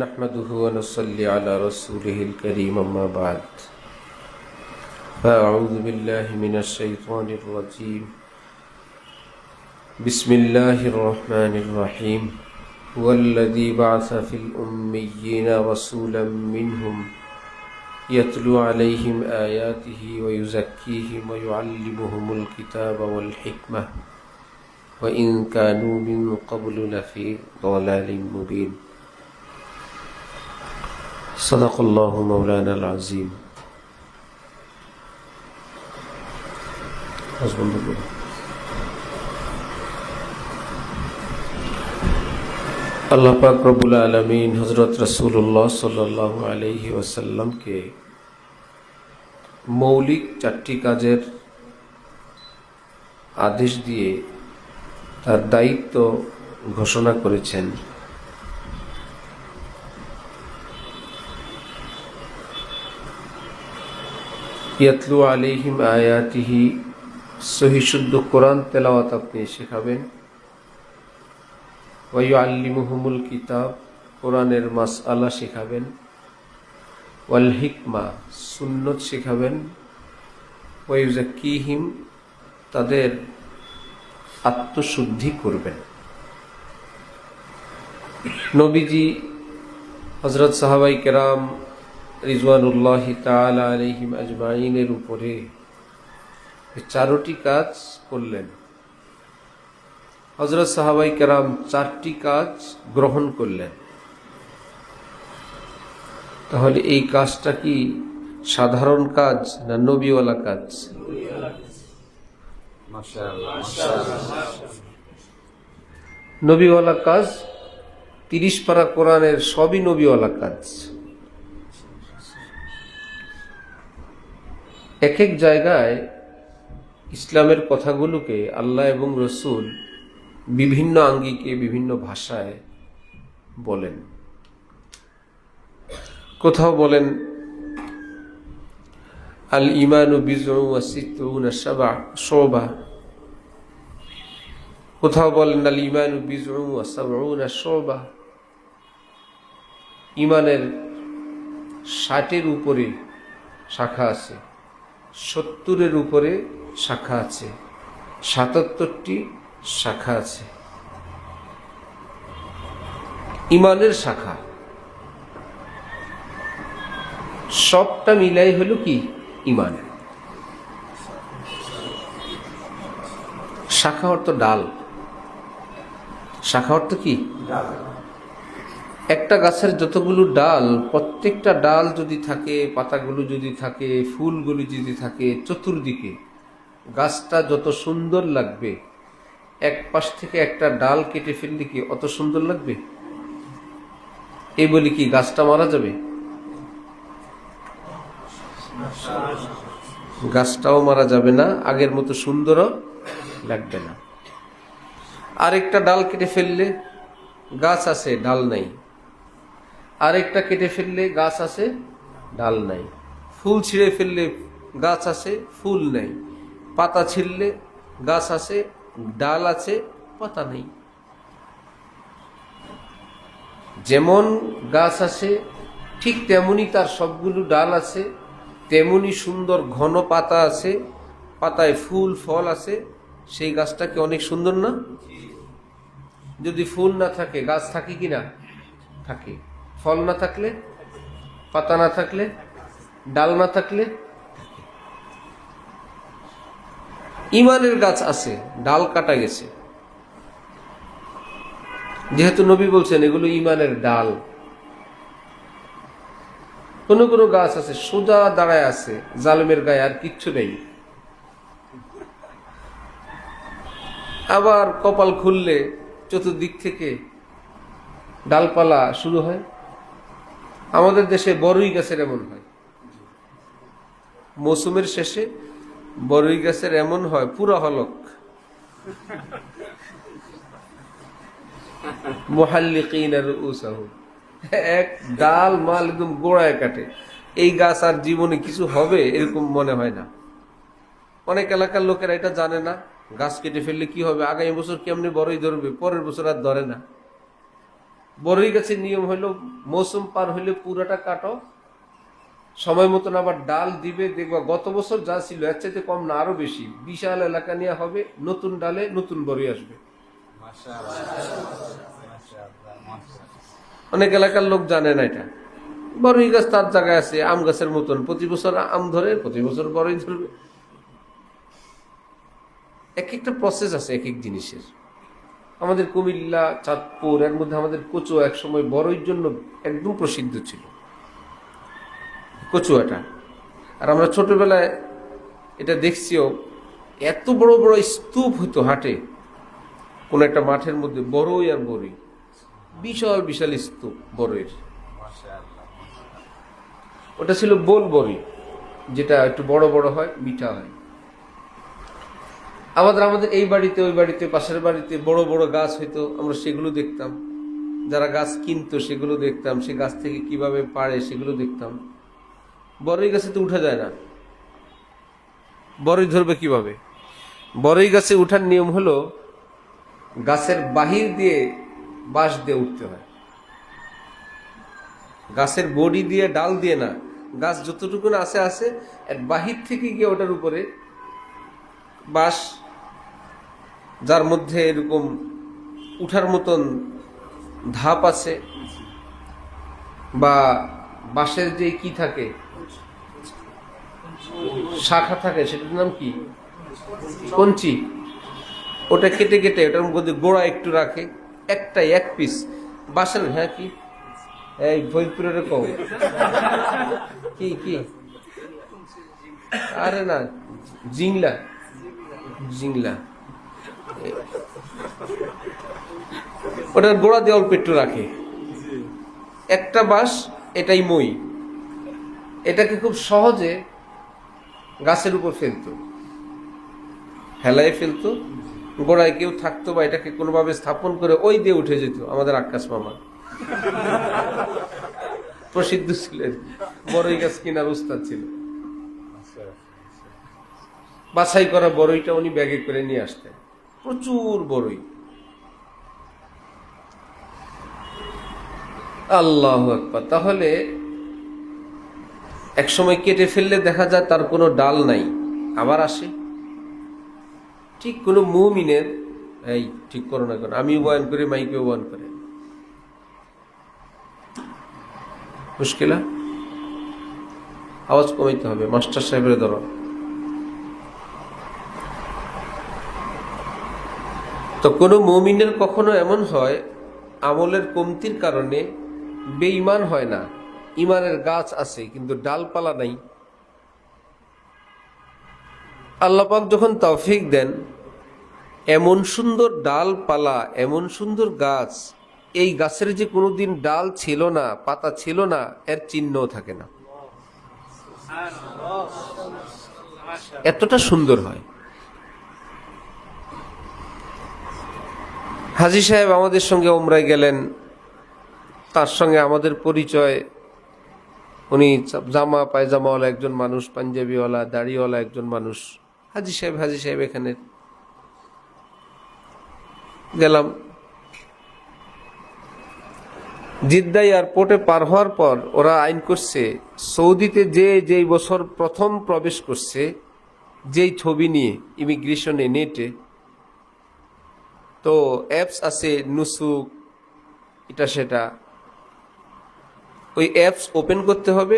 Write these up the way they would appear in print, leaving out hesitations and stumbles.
نحمده ونصلي على رسوله الكريم أما بعد فأعوذ بالله من الشيطان الرجيم بسم الله الرحمن الرحيم هو الذي بعث في الأميين رسولا منهم يتلو عليهم آياته ويزكيهم ويعلمهم الكتاب والحكمة وإن كانوا من قبل لفي ضلال مبين صدق الله مولانا العظيم আল্লাহ পাক রব্বুল আলামিন হযরত রাসূলুল্লাহ সাল্লাল্লাহু আলাইহি ওয়াসাল্লামকে মৌলিক চারটি কাজের আদেশ দিয়ে তার দায়িত্ব ঘোষণা করেছেন। ইয়াতলু আলাইহিম আয়াতিহি, সহি শুদ্ধ কোরআন তেলাওয়াত আপনি শেখাবেন। ওয়া ইউআল্লিমুহুমুল কিতাব, কোরআনের মাসআলা শেখাবেন। ওয়াল হিকমা, সুন্নত শেখাবেন। ওয়া ইউযাক্কিহিম, তাদের আত্মশুদ্ধি করবেন। নবীজি হযরত সাহাবায়ে কেরাম রিজওয়ানুল্লাহি তাআলা আলাইহিম আজমাইনের উপরে চারটি কাজ করলেন। হযরত সাহাবায়ে কেরাম চারটি কাজ গ্রহণ করলেন। তাহলে এই কাজটা কি সাধারণ কাজ না নবীওয়ালা কাজ? নবীওয়ালা কাজ। 30 পারা কোরআনের সবই নবীওয়ালা কাজ। এক এক জায়গায় ইসলামের কথাগুলোকে আল্লাহ এবং রসুল বিভিন্ন আঙ্গিকে বিভিন্ন ভাষায় বলেন। কোথাও বলেন আল ঈমানু বিজউ ওয়া সিত্তুনা শুবা, কোথাও বলেন আল ঈমানু বিজউ ওয়া সাবউনা শুবা। ঈমানের 60-এর উপরে শাখা আছে, 70-এর উপরে শাখা আছে, 77টি শাখা আছে। ঈমানের শাখা সবটা মিলাই হলো কি ঈমান। শাখা অর্থ ডাল। শাখা অর্থ কি? একটা গাছের যতগুলো ডাল, প্রত্যেকটা ডাল যদি থাকে, পাতাগুলো যদি থাকে, ফুলগুলো যদি থাকে, চতুর্দিকে গাছটা যত সুন্দর লাগবে। এক পাশ থেকে একটা ডাল কেটে ফেললে কি অত সুন্দর লাগবে? এই বলি কি গাছটা মারা যাবে? গাছটাও মারা যাবে না, আগের মতো সুন্দরও লাগবে না। আরেকটা ডাল কেটে ফেললে গাছ আছে, ডাল নাই। আরেকটা কেটে ফেললে গাছ আছে, ডাল নাই। ফুল ছিঁড়ে ফেললে গাছ আছে, ফুল নাই। পাতা ছিঁড়লে গাছ আছে, ডাল আছে, পাতা নেই। যেমন গাছ আছে ঠিক তেমনি তার সবগুলো ডাল আছে, তেমনি সুন্দর ঘন পাতা আছে, পাতায় ফুল ফল আছে। সেই গাছটা কি অনেক সুন্দর না? যদি ফুল না থাকে গাছ থাকে কি না? থাকে। ফল না থাকলে, পাতা না থাকলে, ডাল না থাকলে। ঈমানের গাছ আছে, ডাল কাটা গেছে। যেহেতু নবী বলছেন এগুলো ঈমানের ডাল। কোন কোন গাছ আছে সোজা দাঁড়ায় আছে, জালেমের গায়ে আর কিচ্ছু নেই। আবার কপাল খুললে চতুর্দিক থেকে ডালপালা শুরু হয়। আমাদের দেশে বড়ই গাছের এমন হয়, মৌসুমের শেষে বড়ই গাছের এমন হয় পুরা হলক, মুহাল্লিকিনা রুউসাহুম, এক ডাল মাল একদম গোড়ায় কাটে। এই গাছ আর জীবনে কিছু হবে এরকম মনে হয় না। অনেক এলাকার লোকেরা এটা জানে না, গাছ কেটে ফেললে কি হবে, আগামী বছর কেমনি বড়ই ধরবে, পরের বছর আর ধরে না। বড়ই গাছের নিয়ম হলো মৌসুম পার হইলে পুরাটা কাটো, সময় মতন আবার ডাল দিবে, দেখবা গত বছর যা ছিল এর চাইতে কম না আরো বেশি, বিশাল এলাকা নিয়ে হবে, নতুন ডালে নতুন বড়ই আসবে। অনেক এলাকার লোক জানে না এটা। বড়ই গাছ তার জায়গায় আছে, আম গাছের মতন প্রতি বছর আম ধরে, প্রতি বছর বড়ই ধরবে। এক একটা প্রসেস আছে এক এক জিনিসের। আমাদের কুমিল্লা, চাঁদপুর, এর মধ্যে আমাদের কচুয়া এক সময় বড়ইর জন্য একদম প্রসিদ্ধ ছিল, কচুয়াটা। আর আমরা ছোটবেলায় এটা দেখছিও, এত বড় বড় স্তূপ হতো হাটে, কোন একটা মাঠের মধ্যে বড়ই আর বড়ই, বিশাল বিশাল স্তূপ বড়ইয়ের। ওটা ছিল বোল বড়ই, যেটা একটু বড় বড় হয়, মিঠা হয়। আমাদের এই বাড়িতে ওই বাড়িতে পাশের বাড়িতে বড় বড় গাছ হইতো, আমরা সেগুলো দেখতাম। যারা গাছ কিনতো সেগুলো দেখতাম, সে গাছ থেকে কিভাবে পাড়ে সেগুলো দেখতাম। বড়ই গাছে তো উঠা যায় না, বড়ই ধরবে কিভাবে? বড়ই গাছে উঠার নিয়ম হলো গাছের বাহির দিয়ে বাঁশ দিয়ে উঠতে হয়, গাছের বডি দিয়ে, ডাল দিয়ে না। গাছ যতটুকু আছে আছে এর বাহির থেকে গিয়ে ওটার উপরে বাঁশ, যার মধ্যে এরকম উঠার মতন ধাপ আছে, বা বাঁশের যে কি থাকে, শাখা থাকে, সেটার নাম কি, কঞ্চি। ওটা কেটে কেটে ওটার মধ্যে গোড়া একটু রাখে, একটাই এক পিস বাঁশের। হ্যাঁ, কি এই ফরিদপুরের কম কি কি, আরে না, জিংলা, জিংলা। ওটার গোড়া দিয়ে অল্প একটু রাখে, একটা বাঁশ, এটাই মই। এটাকে খুব সহজে গাছের উপর ফেলতো, হেলায় ফেলতো, গোড়ায় কেউ থাকতো বা এটাকে কোনোভাবে স্থাপন করে ওই দিয়ে উঠে যেত। আমাদের আকাশ মামা প্রসিদ্ধ ছিলেন, বড়ই গাছ কেনার উস্তাদ ছিল। বাছাই করা বড়ইটা উনি ব্যাগে করে নিয়ে আসতেন, প্রচুর বড়ই। আল্লাহু আকবার। তাহলে এক সময় কেটে ফেললে দেখা যায় তার কোনো ডাল নাই, আবার আসে। ঠিক কোনো মুমিনের, এই ঠিক করো না, কেন আমি বয়ান করি, মাইকে বয়ান করে, মুশকিলা আওয়াজ কমাইতে হবে, মাস্টার সাহেবের ধরো। তো কোনো মুমিনের কখনো এমন হয় আমলের কমতির কারণে বেঈমান হয় না, ইমানের গাছ আছে কিন্তু ডালপালা নাই। আল্লাহ পাক যখন তৌফিক দেন, এমন সুন্দর ডালপালা, এমন সুন্দর গাছ, এই গাছের যে কোনোদিন ডাল ছিল না, পাতা ছিল না, এর চিহ্নও থাকে না, এতটা সুন্দর হয়। হাজী সাহেব আমাদের সঙ্গে উমরায় গেলেন, তার সঙ্গে আমাদের পরিচয়। উনি জামা পায়জামাওয়ালা একজন মানুষ, পাঞ্জাবিওয়ালা, দাড়িওয়ালা একজন মানুষ। হাজী সাহেব এখানে গেলাম। জিদ্দা এয়ারপোর্টে পার হওয়ার পর ওরা আইন করছে, সৌদিতে যেই বছর প্রথম প্রবেশ করছে, যেই ছবি নিয়ে ইমিগ্রেশনে, নেটে তো অ্যাপস আছে, নুসুক, এটা সেটা, ওই অ্যাপস ওপেন করতে হবে,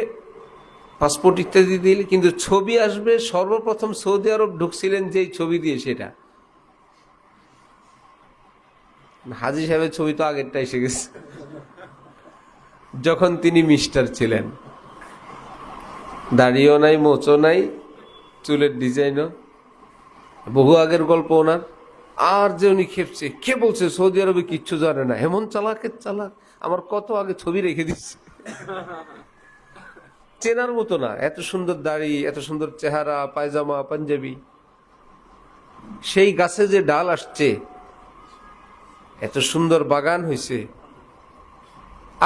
পাসপোর্ট ইত্যাদি দিলে কিন্তু ছবি আসবে সর্বপ্রথম সৌদি আরব ঢুকছিলেন যেই ছবি দিয়ে, সেটা। হাজী সাহেবের ছবি তো আগেরটা এসে গেছে, যখন তিনি মিস্টার ছিলেন, দাড়িও নাই, মোচও নাই, চুলের ডিজাইনও, বহু আগের গল্প ওনার। আর যে উনি খেপছে, কে বলছে সৌদি আরবে কিচ্ছু জানে না, এমন চালাকের চালাক, আমার কত আগে ছবি রেখে দিচ্ছে, চেনার মতো না, এত সুন্দর দাড়ি, এত সুন্দর চেহারা, পায়জামা, পাঞ্জাবি। সেই গাছে যে ডাল আসছে, এত সুন্দর বাগান হয়েছে,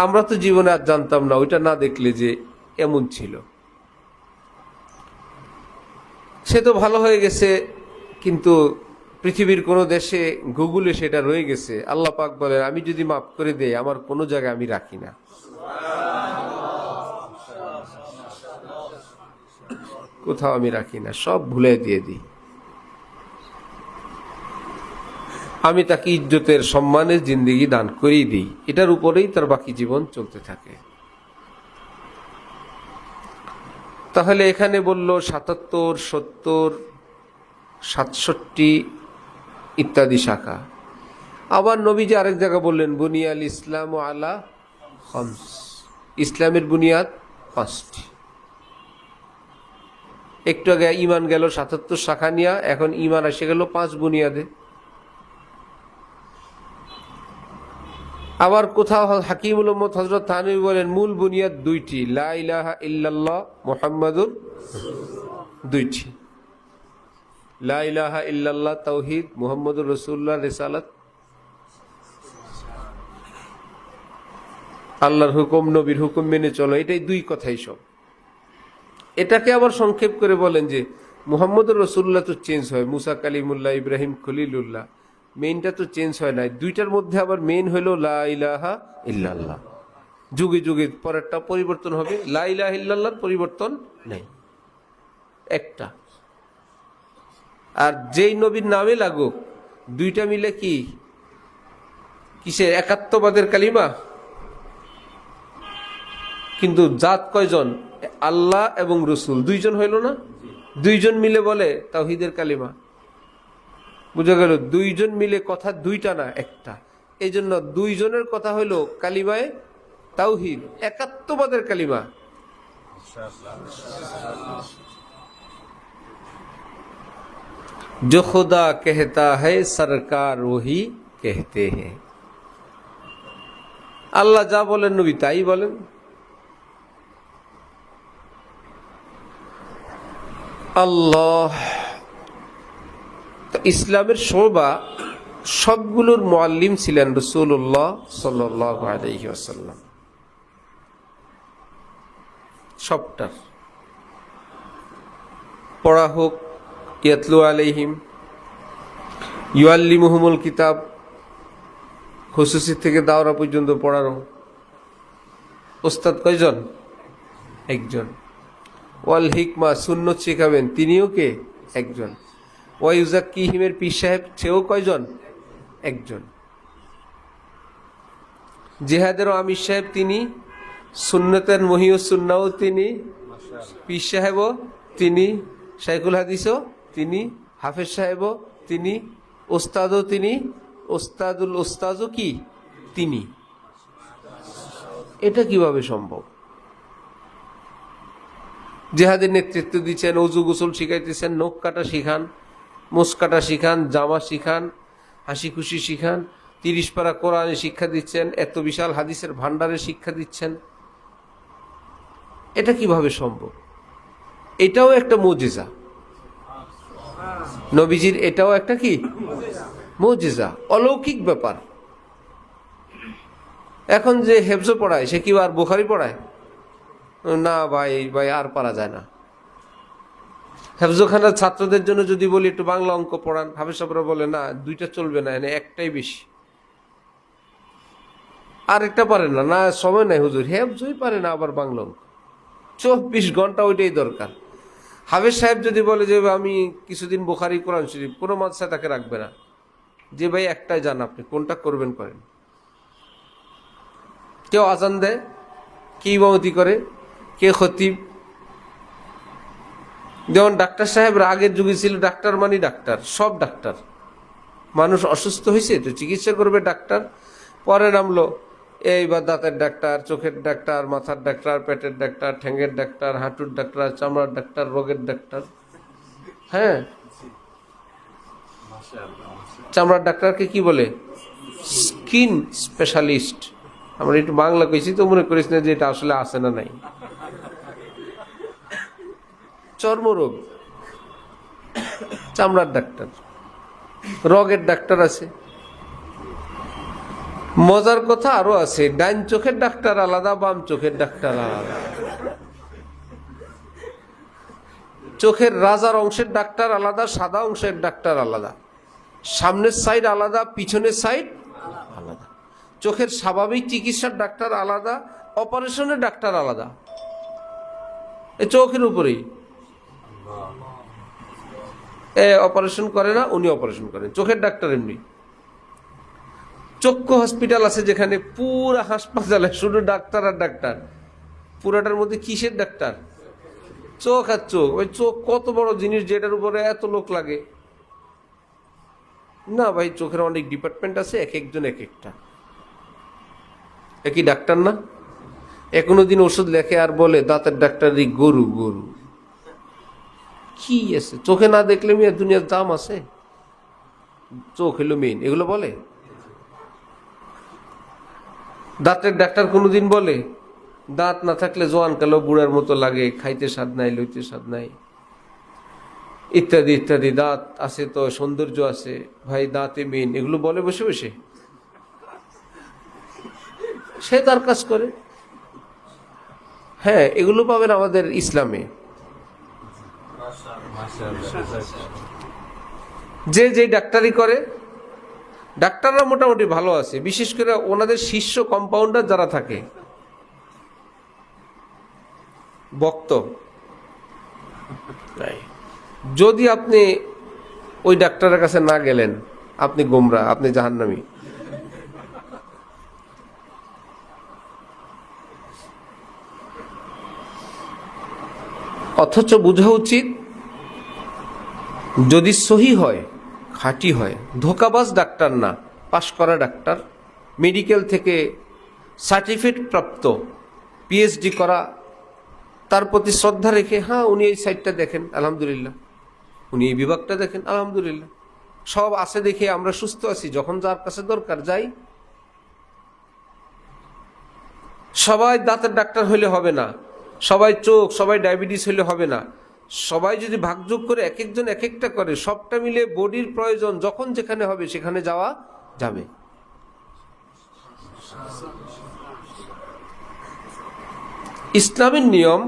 আমরা তো জীবনে আর জানতাম না, ওইটা না দেখলে যে এমন ছিল। সে তো ভালো হয়ে গেছে, কিন্তু পৃথিবীর কোনো দেশে গুগলে সেটা রয়ে গেছে, আল্লাহ পাক বলেন আমি যদি মাফ করে দেই আমার কোনো জায়গায় আমি রাখি না। কোথাও আমি রাখি না, সব ভুলে দিয়ে দিই। আমি তাকে ইজ্জতের সম্মানের জিন্দেগি দান করেই দিই, এটার উপরেই তার বাকি জীবন চলতে থাকে। তাহলে এখানে বলল ৭৭, ৭০, ৬৭ ইত্যাদি শাখা। আবার নবীজি আরেক জায়গা বললেন বুনিয়াল ইসলাম আলা খামস, ইসলামের বুনিয়াদ ৫টি। একটু আগে ইমান গেল ৭৭ শাখা নিয়ে, এখন ইমান এসে গেল ৫ বুনিয়াদে। আবার কোথাও হাকিমুল উম্মত হযরত থানভী বলেন মূল বুনিয়াদ ২টি, লা ইলাহা ইল্লাল্লাহ মুহাম্মাদুর, ২টি, লা ইলাহা ইল্লাল্লাহ তাওহীদ, মুহাম্মাদুর রাসূলুল্লাহ রিসালাত, আল্লাহর হুকুম নবীর হুকুম মেনে চলো, এটাই ২ কথাই সব। এটাকে আবার সংক্ষেপ করে বলেন যে মুহাম্মাদুর রাসূলুল্লাহ তো চেঞ্জ হয়, মুসা কালিমুল্লাহ, ইব্রাহিম খলিলুল্লাহ, মেইনটা তো চেঞ্জ হয় নাই। ২টার মধ্যে আবার মেইন হলো লা ইলাহা ইল্লাল্লাহ। যুগে যুগে পরেরটা পরিবর্তন হবে, লা ইলাহা ইল্লাল্লাহর পরিবর্তন নেই, একটা। আর যেই নবীর নামে লাগুক, ২টা মিলে কি কিসের একাত্মবাদের কালিমা। কিন্তু জাত কয়জন? আল্লাহ এবং রসুল ২জন হইল না, ২জন মিলে বলে তাওহীদের কালিমা। বুঝা গেল? ২জন মিলে কথা ২টা না, একটা। এই জন্য ২জনের কথা হইল কালিমায়ে তাওহীদ, একাত্মবাদের কালিমা। जो खुदा कहता है सरकार वही कहते हैं। আল্লাহ যা বলেন নবী তাই বলেন। আল্লাহ ইসলামের শোভা সবগুলোর মুআল্লিম ছিলেন রাসূলুল্লাহ সাল্লাল্লাহু আলাইহি ওয়াসাল্লাম, সবটার পড়া হোক, ইয়াতলু আলাইহিম, ইউআল্লিমুহুমুল কিতাব, খুসুসি থেকে দাওরা পর্যন্ত পড়ারও ওস্তাদ কয়জন? একজন। ওয়াল হিকমা, সুন্নত শিখাবেন, তিনিও কে? একজন। ওয়াইউজাক্কিহিমের পীর সাহেব, সেও কয়জন? একজন। জিহাদেরও আমির সাহেব তিনি, সুন্নতের মহিউস সুন্নাও তিনি, পীর সাহেবও তিনি, শাইখুল হাদিসও তিনি, হাফেজ সাহেবও তিনি, ওস্তাদও তিনি, ওস্তাদুল ওস্তাদও কি তিনি। এটা কিভাবে সম্ভব? জিহাদের নেতৃত্ব দিচ্ছেন, অজু গোসল শিখাইতেছেন, নখ কাটা শিখান, মোষ কাটা শিখান, জামা শিখান, হাসি খুশি শিখান, ৩০ পারা কোরআনে শিক্ষা দিচ্ছেন, এত বিশাল হাদিসের ভান্ডারে শিক্ষা দিচ্ছেন। এটা কিভাবে সম্ভব? এটাও একটা মুজিজা নবীজির, এটাও একটা কি মুজিজা, অলৌকিক ব্যাপার। এখন যে হেফজ পড়ায় সে কি আর বুখারী পড়ায়? না ভাই, ভাই আর পারা যায় না। হেফজখানার ছাত্রদের জন্য যদি বলি একটু বাংলা অঙ্ক পড়ান, হাফেজ সাহেবরা বলে না, ২টা চলবে না, এনে একটাই বেশি। আর একটা পারে না, না সময় নাই হুজুর, হেফজই পারে না আবার বাংলা অঙ্ক, ২৪ ঘন্টা ওইটাই দরকার। হাফেজ সাহেব যদি বলে যে আমি কিছুদিন বুখারী কোরআন শরীফ, কোনো মাদ্রাসায় তাকে রাখবে না, যে ভাই একটাই জান, আপনি কোনটা করবেন করেন। কেউ আজান দেয়, কে ইমামতি করে, কে খতিব। যেমন ডাক্তার সাহেবরা আগের যুগে ছিল, ডাক্তার মানে ডাক্তার, সব ডাক্তার। মানুষ অসুস্থ হয়েছে তো চিকিৎসা করবে ডাক্তার। পরে নামলো এইবার দাঁতের ডাক্তার, চোখের ডাক্তার, মাথার ডাক্তার, পেটের ডাক্তার, ঠ্যাঙ্গের ডাক্তার, হাঁটুর ডাক্তার, চামড়ার ডাক্তার, রোগের ডাক্তার। হ্যাঁ, চামড়ার ডাক্তারকে কি বলে? Skin specialist. আমরা একটু বাংলা কইছি তো মনে করিস না যে এটা আসলে আছে না নাই। চর্মরোগ, চামড়ার ডাক্তার, রোগের ডাক্তার আছে। মজার কথা আরো আছে, ডাইন চোখের ডাক্তার আলাদা, বাম চোখের ডাক্তার আলাদা। চোখের রাজার অংশের ডাক্তার আলাদা, সাদা অংশের ডাক্তার আলাদা। সামনের সাইড আলাদা, পিছনের সাইড আলাদা। চোখের স্বাভাবিক চিকিৎসার ডাক্তার আলাদা, অপারেশনের ডাক্তার আলাদা। এই চোখের উপরেই অপারেশন করে না, উনি অপারেশন করেন। চোখের ডাক্তার এমনি। চক্ষু হসপিটাল আছে যেখানে পুরা হাসপাতালে শুধু ডাক্তার আর ডাক্তার। পুরাটার মধ্যে কিসের ডাক্তার? চোখ আর চোখ। ওই চোখ কত বড় জিনিস যেটার উপরে এত লোক লাগে। না ভাই, চোখের অনেক ডিপার্টমেন্ট আছে, এক একজন এক একটা। একই ডাক্তার না। এখনো দিন ওষুধ লেখে আর বলে দাঁতের ডাক্তারই গরু গরু। কি আছে চোখে না দেখলে মেয়ে দুনিয়ার দাম আছে? চোখ হলো মেইন, এগুলো বলে। দাঁতের ডাক্তার কোনোদিন বলে দাঁত না থাকলে জোয়ান কালো বুড়ার মতো লাগে, খাইতে স্বাদ নাই, লইতে স্বাদ নাই, ইত্যাদি ইত্যাদি। দাঁত আছে তো সৌন্দর্য আছে, ভাই দাঁতে মেইন, এগুলো বলে বসে বসে। সে তার কাজ করে। হ্যাঁ, এগুলো পাবেন আমাদের ইসলামে। যে যে ডাক্তারি করে, ডাক্তাররা মোটামুটি ভালো আছে, বিশেষ করে ওনাদের শিষ্য কম্পাউন্ডার যারা থাকে, বক্ত। যদি আপনি ওই ডাক্তারের কাছে না গেলেন, আপনি গোমরা, আপনি জাহান্নামী। অথচ বোঝা উচিত, যদি সহি হয়, খাঁটি হয়, ধোকাবাজ ডাক্তার না, পাশ করা ডাক্তার, মেডিকেল থেকে সার্টিফিকেট প্রাপ্ত, পিএইচডি করা, তার প্রতি শ্রদ্ধা রেখে, হ্যাঁ উনি এই সাইডটা দেখেন আলহামদুলিল্লাহ, উনি এই বিভাগটা দেখেন আলহামদুলিল্লাহ, সব আছে দেখে আমরা সুস্থ আছি, যখন যার কাছে দরকার যাই। সবাই দাঁতের ডাক্তার হইলে হবে না, সবাই চোখ, সবাই ডায়াবেটিস হইলে হবে না। সবাই যদি ভাগযোগ করে এক একজন এক একটা করে, সবটা মিলে বডির প্রয়োজন যখন যেখানে হবে সেখানে যাওয়া যাবে। ইসলামের নিয়ম,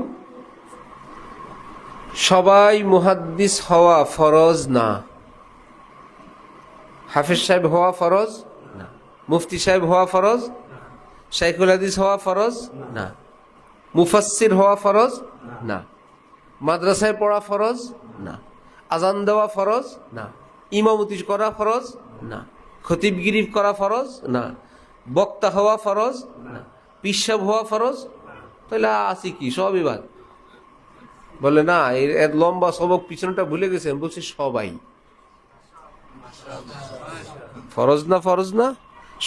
সবাই মুহাদ্দিস হওয়া ফরজ না। হাফেজ সাহেব হওয়া ফরজ না, মুফতি সাহেব হওয়া ফরজ, শাইখুল হাদিস হওয়া ফরজ না, মুফাসসির হওয়া ফরজ না, মাদ্রাসায় পড়া ফরজ না, আজান দেওয়া ফরজ না, ইমামতি করা ফরজ না, খতিবগিরি করা ফরজ না, বক্তা হওয়া ফরজ না, পিসাব হওয়া ফরজ। তাহলে আসি কি সবই বাদ? বলে না, এর লম্বা সবক পিছনটা ভুলে গেছেন। বলছি সবাই ফরজ না, ফরজ না,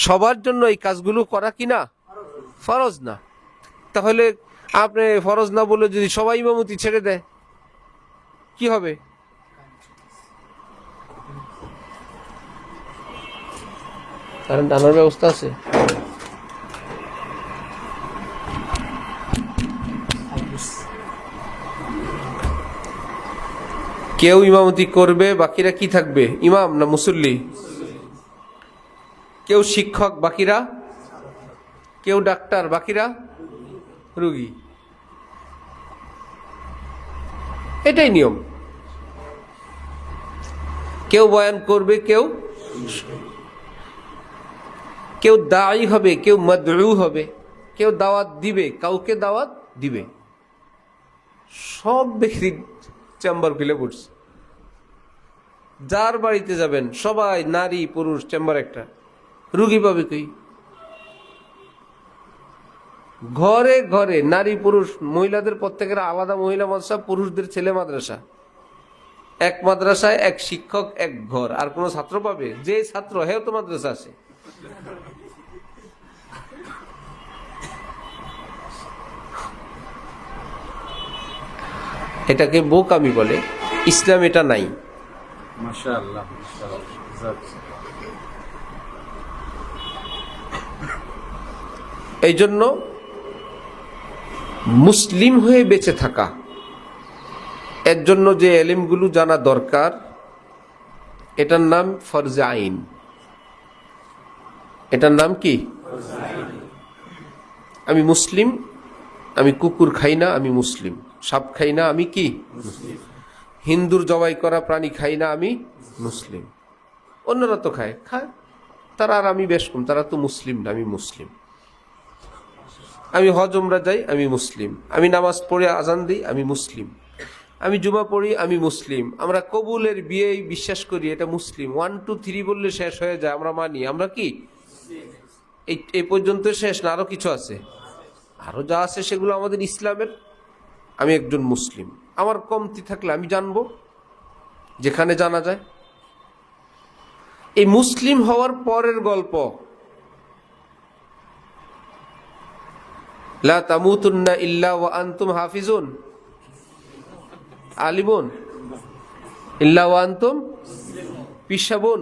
সবার জন্য এই কাজগুলো করা কি না ফরজ না? তাহলে আপনি ফরজ না বলে যদি সবাই ইমামতি ছেড়ে দেয় কি হবে? কারণ আনার ব্যবস্থা আছে। কেউ ইমামতি করবে, বাকিরা কি থাকবে? ইমাম না মুসল্লি? কেউ শিক্ষক, বাকিরা? কেউ ডাক্তার, বাকিরা রোগী। এটাই নিয়ম। কেউ বয়ান করবে, কেউ দায়ী হবে, কেউ মাদউ হবে, কেউ দাওয়াত দিবে, কাউকে দাওয়াত দিবে। সব ব্যক্তি চেম্বার খুলে পড়ছে। যার বাড়িতে যাবেন সবাই নারী পুরুষ, চেম্বার একটা। রুগী পাবে কই? ঘরে ঘরে নারী পুরুষ, মহিলাদের প্রত্যেকের আলাদা মহিলা মাদ্রাসা, পুরুষদের ছেলে মাদ্রাসা। এক মাদ্রাসায় এক শিক্ষক, এক ঘর। আর কোন ছাত্র পাবে? যে ছাত্র হেও তো মাদ্রাসা আছে। এটাকে বোকামি বলে। ইসলাম এটা নাই। মাশাআল্লাহ। এই জন্য মুসলিম হয়ে বেঁচে থাকা, এর জন্য যে এলিমগুলো জানা দরকার, এটার নাম ফরজে আইন। এটার নাম কি? আমি মুসলিম, আমি কুকুর খাই না, আমি মুসলিম। সাপ খাই না, আমি কি? হিন্দুর জবাই করা প্রাণী খাই না, আমি মুসলিম। অন্যরা তো খায় খায়, তারা আর আমি বেশ কম, তারা তো মুসলিম না, আমি মুসলিম। আমি হজ উমরা যাই, আমি মুসলিম। আমি নামাজ পড়ে আজান দিই, আমি মুসলিম। আমি জুমা পড়ি, আমি মুসলিম। আমরা কবুলের বিয়ে বিশ্বাস করি, এটা মুসলিম। 1 2 3 বললে শেষ হয়ে যায়, আমরা মানি। আমরা কি এই পর্যন্ত শেষ না? আরো কিছু আছে, আরো যা আছে সেগুলো আমাদের ইসলামের। আমি একজন মুসলিম, আমার কমতি থাকলে আমি জানবো যেখানে জানা যায়। এই মুসলিম হওয়ার পরের গল্প, লা তামুতুন্না ইল্লা ওয়া আনতুম হাফিজুন আলিমুন ইল্লা ওয়া আনতুম পিসাবুন।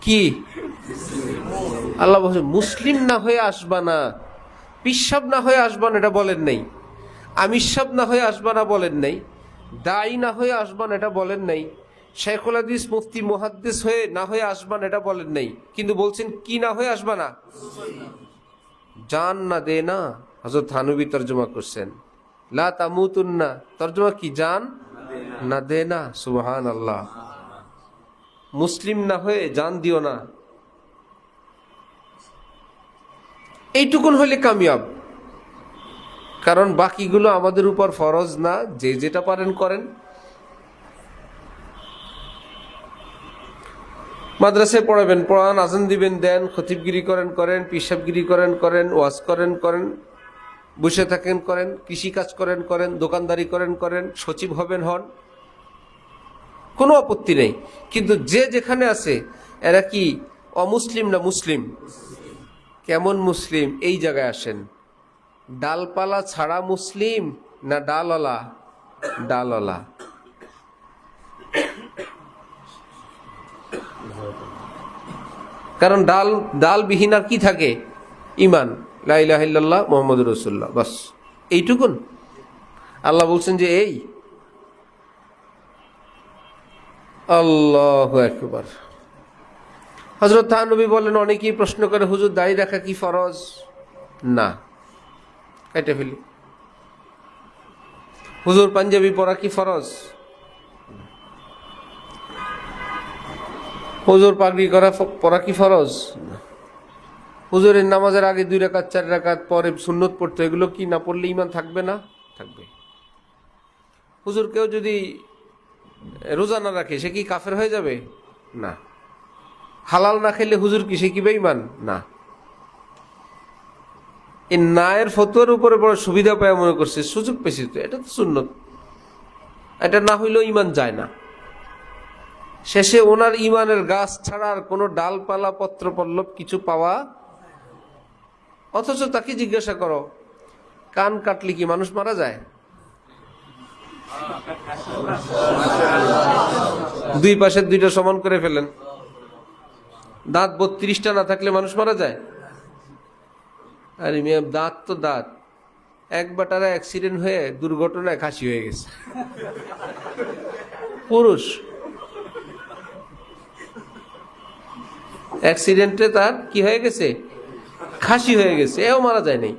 কি আল্লাহ বলছে, মুসলিম না হয়ে আসবা না, পিসাব না হয়ে আসবা না এটা বলেন নাই, আমিষাব না হয়ে আসবা না বলেন নাই, দায়ী না হয়ে আসবা না এটা বলেন নাই, শেখুল হাদিস মুফতি মুহাদ্দিস হয়ে না হয়ে আসবা না এটা বলেন নাই, কিন্তু বলছেন কি না হয়ে আসবা না? জান না দে না। হযরত থানবী তরজমা করছেন, লা তামুতুন্না, তরজমা কি? জান না দে না। সুবহানাল্লাহ। মুসলিম না হয়ে জান দিও না, এইটুকুন হলে কামিয়াব। কারণ বাকিগুলো আমাদের উপর ফরজ না, যে যেটা পারেন করেন। মাদ্রাসায় পড়াবেন, পড়ান, আজান দিবেন, দেন, খতিবগিরি করেন, পিসাবগিরি করেন, ওয়াজ করেন, বসে থাকেন করেন, কৃষিকাজ করেন, দোকানদারি করেন, সচিব হবেন হন, কোনো আপত্তি নেই। কিন্তু যে যেখানে আছে এরা কি অমুসলিম না মুসলিম? কেমন মুসলিম? এই জায়গায় আসেন। ডালপালা ছাড়া মুসলিম না ডালওয়ালা? ডালওয়ালা। কারণ ডালবিহীন আর কি থাকে? ইমান, লা ইলাহা ইল্লাল্লাহ মুহাম্মাদুর রাসূলুল্লাহ, বাস এইটুকুন। আল্লাহ বলছেন যে এই। আল্লাহু আকবার। হযরত থানবী বলেন, অনেকেই প্রশ্ন করে, হুজুর দাড়ি রাখা কি ফরজ? না, কেটে ফেলি। হুজুর পাঞ্জাবি পরা কি ফরজ? হুজুর পাগড়ি পরা কি ফরজ? হুজুরের নামাজের আগে 2 রাকাত 4 রাকাত পরে সুন্নত পড়তে, এগুলো কি না পড়লে ইমান থাকবে না? থাকবে। হুজুর কেউ যদি রোজা না রাখে সে কি কাফের হয়ে যাবে? না। হালাল না খেলে হুজুর কি, সে কি বেঈমান? না। এই নায়ের ফতোয়ার উপরে বড় সুবিধা পায় মনে করছে, সুযোগ পেয়েছে তো, এটা তো সুন্নত, এটা না হইলেও ইমান যায় না। শেষে ওনার ইমানের গাছ ছাড়া আর কোনো ডালপালা পত্র পল্লব কিছু পাওয়া। অথচ তাকে জিজ্ঞাসা করো, কান কাটলে কি মানুষ মারা যায়? 2 পাশের 2টা সমান করে ফেলেন। দাঁত 32টা না থাকলে মানুষ মারা যায়? আরে মিয়া, দাঁত তো দাঁত। একবার তারা অ্যাক্সিডেন্ট হয়ে দুর্ঘটনায় খাসি হয়ে গেছে, পুরুষ। অ্যাক্সিডেন্টে তার কি হয়ে গেছে? খাসি হয়ে গেছে, এও মারা যায় নাই।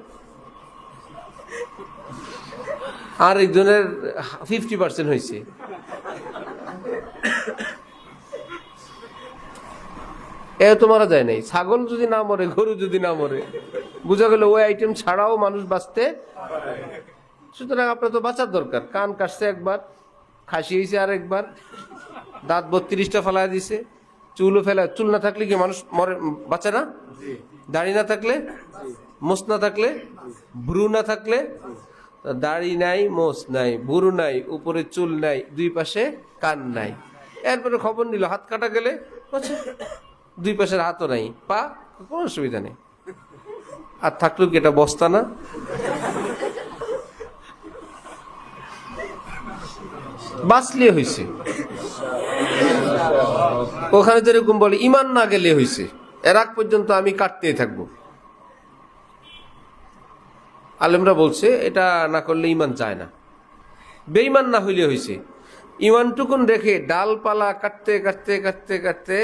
আর একজনের 50% হয়েছে। এও তো মারা যায় নাই। ছাগল যদি না মরে, গরু যদি না মরে, বোঝা গেল ওই আইটেম ছাড়াও মানুষ বাঁচতে। সুতরাং আপনার তো বাঁচার দরকার। কান কাটছে একবার, খাসি হয়েছে আর একবার, দাঁত 32টা ফেলা দিছে, চুলও ফেলা। চুল না থাকলে কি মানুষ মরে, বাঁচে না? দাড়ি না থাকলে, মোষ না থাকলে, ভ্রু না থাকলে, দাড়ি নাই, মোষ নাই, ভ্রু নাই, উপরে চুল নাই, 2 পাশে কান নাই। এরপরে খবর নিল হাত কাটা গেলে, 2 পাশের হাতও নাই, পা, কোনো অসুবিধা নেই। আর থাকলেও কি এটা বস্তা না? বাঁচলে হয়েছে। ওখানে যেরকম বলে ইমান না গেলে হয়েছে, এর আগ পর্যন্ত আমি কাটতেই থাকবো। আলেমরা বলছে এটা না করলে ইমান যায় না। বেঈমান না হইলে হয়েছে। ইমানটুকুন রেখে ডালপালা কাটতে কাটতে কাটতে কাটতে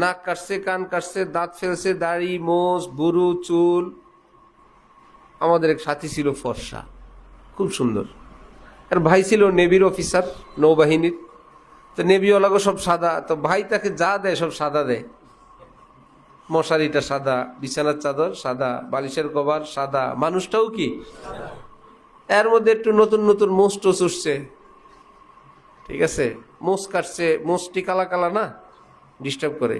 নাক কাটছে, কান কাটছে, দাঁত ফেলছে, দাড়ি, মোষ, বুরু, চুল। আমাদের এক সাথী ছিল ফর্সা, খুব সুন্দর। আর ভাই ছিল নেভির অফিসার, নৌবাহিনীর। তো নেবিওয়ালাগো সব সাদা, তো ভাই তাকে যা দেয় সব সাদা দেয়। মশারিটা সাদা, বিছানার চাদর সাদা, বালিশের কভার সাদা, মানুষটাও কি এর মধ্যে একটু নতুন নতুন মোষ টোস উঠছে, ঠিক আছে, মোষ কাটছে, মোষটি কালা কালা না, ডিস্টার্ব করে,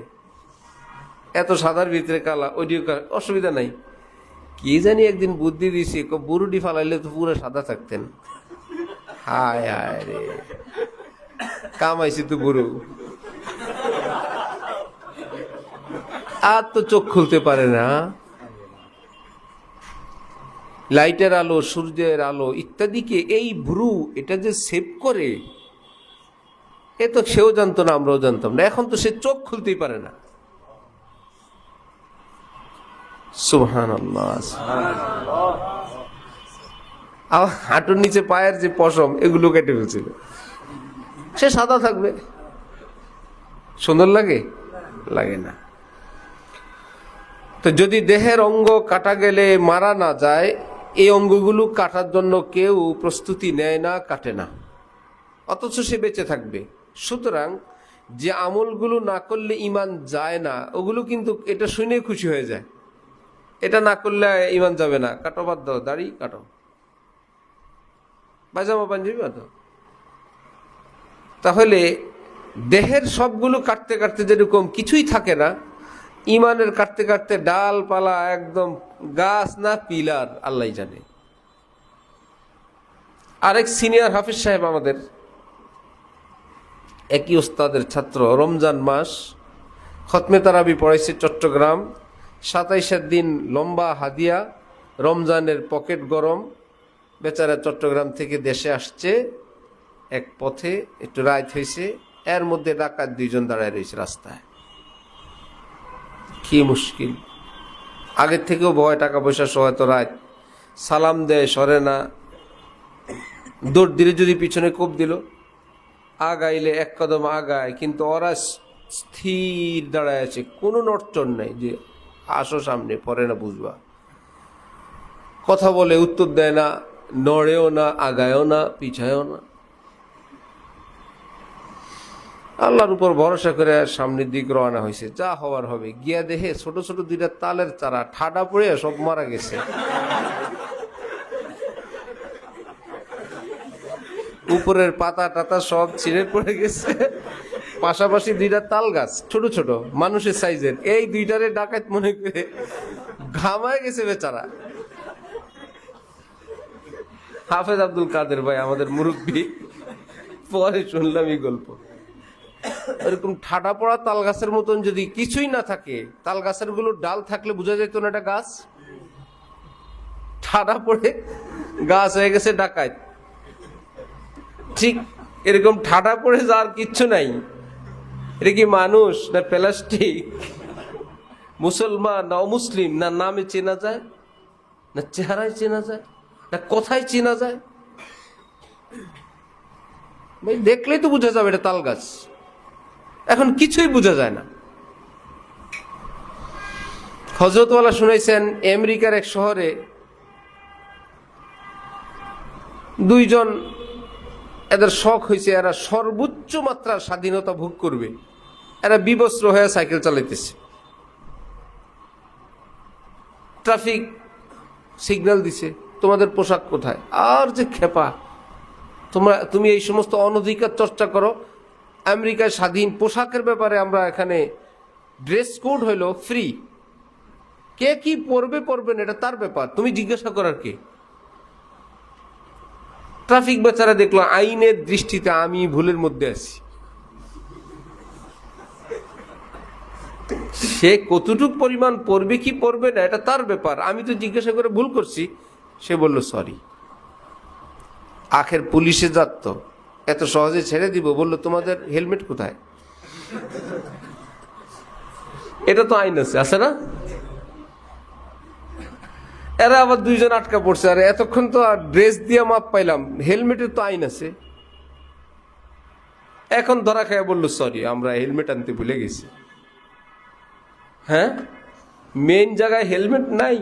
এত সাদার ভিতরে কালা, ওইটিও অসুবিধা নাই। কি জানি একদিন বুদ্ধি দিছি, বুড়ুটি ফালাইলে তো পুরো সাদা থাকতেন। হায় হায় রে, কামাইছি তো বুড়ো, আর তো চোখ খুলতে পারে না। লাইটের আলো, সূর্যের আলো ইত্যাদিকে এই ভ্রু এটা যে সেভ করে, এ তো সেও জানতো না, আমরাও জানতাম না। এখন তো সে চোখ খুলতেই পারে না। সুবহানাল্লাহ। হাঁটুর নিচে পায়ের যে পশম এগুলো কেটে ফেলছিল, সে সাদা থাকবে। সুন্দর লাগে? লাগে না। তো যদি দেহের অঙ্গ কাটা গেলে মারা না যায়, এই অঙ্গগুলো কাটার জন্য কেউ প্রস্তুতি নেয় না, কাটে না, অথচ সে বেঁচে থাকবে। সুতরাং যে আমলগুলো না করলে ইমান যায় না, ওগুলো কিন্তু এটা শুনে খুশি হয়ে যায়, এটা না করলে ইমান যাবে না, কাটো, বাদ দাও, দাড়ি কাটো, পায়জামা পাঞ্জাবি বাদ দাও। তাহলে দেহের সবগুলো কাটতে কাটতে যেরকম কিছুই থাকে না, ইমানের কাটতে কাটতে ডালপালা একদম গাছ না পিলার আল্লাহ জানে। আরেক সিনিয়র হাফিজ সাহেব আমাদের, একই ওস্তাদের ছাত্র, রমজান মাস খতমে তারাবি পড়াইছে চট্টগ্রাম, 27-এর দিন লম্বা হাদিয়া, রমজানের পকেট গরম, বেচারা চট্টগ্রাম থেকে দেশে আসছে, এক পথে একটু রাত হয়েছে, এর মধ্যে ডাকাত 2 জন দাঁড়ায় রয়েছে রাস্তায়। কি মুশকিল, আগের থেকেও ভয়, টাকা পয়সা সহ, এত রাত, সালাম দেয় সরে না, দৌড় দিলে যদি পিছনে কোপ দিল, আগাইলে এক কদম আগায়, কিন্তু ওরা স্থির দাঁড়ায় আছে, কোনো নড়চড় নেই যে আসো সামনে, পরে না বুঝবা। কথা বলে উত্তর দেয় না, নড়েও না, আগায়ও না, পিছায়ও না। আল্লাহর উপর ভরসা করে সামনের দিক রওনা হয়েছে, যা হওয়ার হবে। গিয়া দেখে ছোট ছোট 2টা তালের চারা ঠাডা পড়ে সব মারা গেছে, উপরের পাতা টাতা সব ছিঁড়ে পড়ে গেছে। পাশাপাশি 2টা তাল গাছ, ছোট ছোট মানুষের সাইজের, এই 2টারে ডাকাত মনে করে ঘামায় গেছে বেচারা। হাফেজ আব্দুল কাদের ভাই আমাদের মুরব্বী, পরে শুনলাম এই গল্প। এরকম ঠাডা পড়া তাল গাছের মতন যদি কিছুই না থাকে, তাল গাছের গুলো ডাল থাকলে বোঝা যেত না এটা গাছ, ঠাডা পড়ে গাছ হয়ে গেছে ডাকাত। ঠিক এরকম ঠাডা পড়ে যাওয়ার কিচ্ছু নাই। এটা কি মানুষ না প্লাস্টিক? মুসলমান না অমুসলিম? না নামে চেনা যায়, না চেহারায় চেনা যায়, না কোথায় চেনা যায়? ভাই দেখলেই তো বোঝা যাবে এটা তাল গাছ। এখন কিছুই বোঝা যায় না। হযরতওয়ালা শুনাইছেন, আমেরিকার এক শহরে 2 জন, এদের শখ হয়েছে এরা সর্বোচ্চ মাত্রার স্বাধীনতা ভোগ করবে, এরা বিবস্ত্র হয়ে সাইকেল চালাইতেছে। ট্রাফিক সিগন্যাল দিছে, তোমাদের পোশাক কোথায়? আর যে খেপা, তুমি এই সমস্ত অনধিকার চর্চা করো। আমেরিকায় স্বাধীন পোশাকের ব্যাপারে আমরা এখানে ড্রেস কোড হইল ফ্রি, কে কি পরবে পরবেন এটা তার ব্যাপার, তুমি জিজ্ঞাসা করার কে? ট্রাফিক বেচারা দেখলো আইনের দৃষ্টিতে আমি ভুলের মধ্যে আছি, সে কতটুক পরিমাণ পড়বে কি পড়বে না এটা তার ব্যাপার, আমি তো জিজ্ঞাসা করে ভুল করছি। সে বলল সরি। আখের পুলিশে যাত, এত সহজে ছেড়ে দিব? বললো তোমাদের হেলমেট কোথায়? এটা তো আইন আছে না? এরা আবার 2 জন আটকা পড়ছে, আর এতক্ষণ তো ড্রেস দিয়ে মাপ পাইলাম, হেলমেটের তো আইন আছে। এখন ধরা খায় বললো সরি, আমরা হেলমেট আনতে ভুলে গেছি। হ্যাঁ, মেন জায়গায় হেলমেট নাই,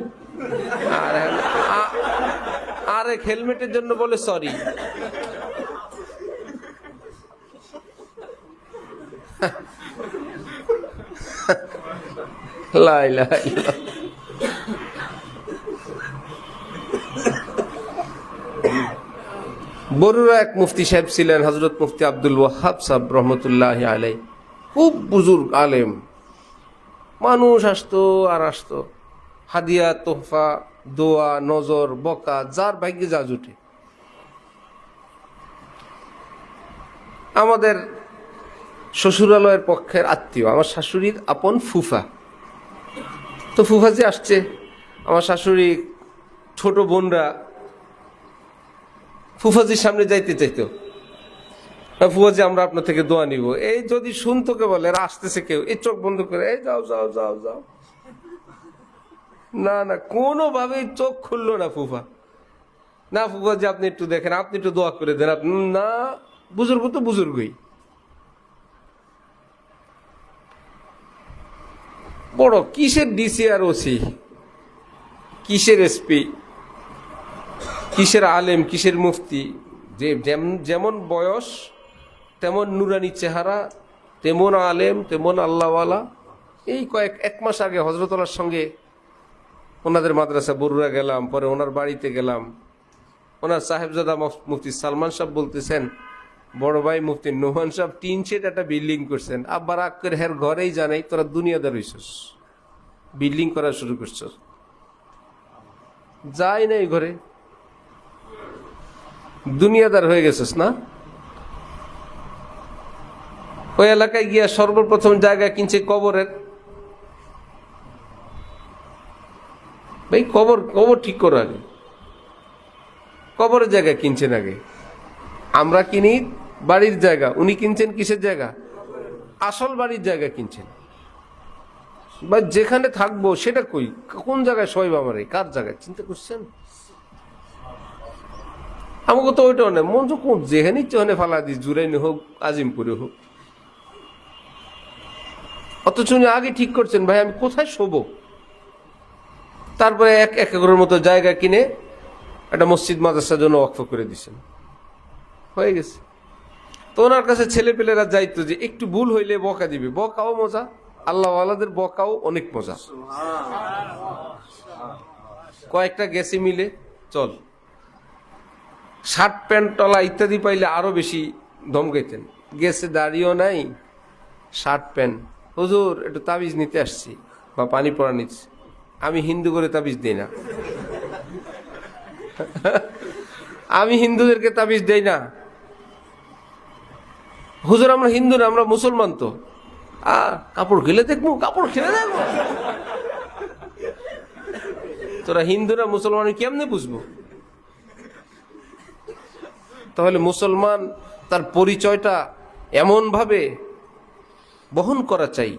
আর এক হেলমেটের জন্য বলে সরি। লা ইলাহা ইল্লাল্লাহ। বরুড়া এক মুফতি সাহেব ছিলেন, হযরত মুফতি আব্দুল ওয়াহাব সাহেব রহমতুল্লাহ আলাই। খুব বুজুর্গ আলেম। মানুষ আসতো আর আসতো, হাদিয়া, তোহফা, দোয়া, নজর, বকা, যার ভাগ্যে যা জুটে। আমাদের শ্বশুরালয়ের পক্ষের আত্মীয়, আমার শাশুড়ির আপন ফুফা। তো ফুফাজি আসছে, আমার শাশুড়ি ছোট বোনরা ফুফাজির সামনে যাইতে চাইতো। ফুফাজি আমরা আপনার থেকে দোয়া নিব, এই যদি শুনতোকে বলে আসতেছে কেউ, এই চোখ বন্ধ করে এই যাও যাও যাও যাও। না না, কোনোভাবেই চোখ খুললো না ফুফা। না ফুফাজি আপনি একটু দেখেন, আপনি একটু দোয়া করে দেন। আপনি না, বুজুর্গ তো বুজুর্গই। বড় কিসের ডিসি আর ওসি, কিসের এসপি, কিসের আলেম, কিসের মুফতি, যে যেমন বয়স তেমন নুরানি চেহারা, তেমন আলেম, তেমন আল্লাহওয়ালা। এই এক মাস আগে হজরতলার সঙ্গে ওনাদের মাদ্রাসা বরুড়া গেলাম, পরে ওনার বাড়িতে গেলাম। ওনার সাহেবজাদা মুফতি সালমান সাহেব বলতেছেন, বড় ভাই মুফতি নোমান সাহেব টিন শেড একটা বিল্ডিং করছেন। আব্বার আগ করে হের ঘরেই জানাই তোরা দুনিয়াদার হইছস, বিল্ডিং করা শুরু করছস। যাই না এই ঘরে, দুনিয়াদার হয়ে গেছিস না। ওই এলাকায় গিয়া সর্বপ্রথম জায়গা কিনছে কবরের। ভাই কবর কবর ঠিক করো আগে, কবরের জায়গা কিনছেন আগে। আমরা কিনি বাড়ির জায়গা, উনি কিনছেন কিসের জায়গা? আসল বাড়ির জায়গা কিনছেন। বা যেখানে থাকবো সেটা কই, কোন জায়গায় শোয়ব আমার, কার জায়গায় চিন্তা করছেন? আমাকে তো ওইটাও নেই, মন তো কোন যেখানে ইচ্ছে ওখানে ফালা দিস, জুরাইনি হোক আজিমপুরে হোক। অথচ উনি আগে ঠিক করছেন ভাই আমি কোথায় শোবো। তারপরে এক একরের মতো জায়গা কিনে একটা মসজিদ মাদ্রাসার জন্য ওয়াকফ করে দিচ্ছেন, হয়ে গেছে। তো ওনার কাছে ছেলে পেলেরা যাইতো যে একটু ভুল হইলে বকা দিবে, বকাও মজা, আল্লাহওয়ালাদের বকাও অনেক মজা। কয়েকটা গেছে মিলে চল, শার্ট প্যান্ট টলা ইত্যাদি পাইলে আরো বেশি ধমকাইতেন। গেছে দাড়িও নাই, শার্ট প্যান্ট, হুজুর একটু তাবিজ নিতে আসছি বা পানি পড়া নিচ্ছি। আমি হিন্দু করে তাবিজ দিই না, আমি হিন্দুদেরকে তাবিজ দেই না। হুজুর আমরা হিন্দু না, আমরা মুসলমান। তো কাপড় খেলে দেখবো, কাপড় খেলে দেখবো। তোরা হিন্দু না মুসলমান কেমনে বুঝবো? তাহলে মুসলমান তার পরিচয়টা এমন ভাবে বহন করা চাই,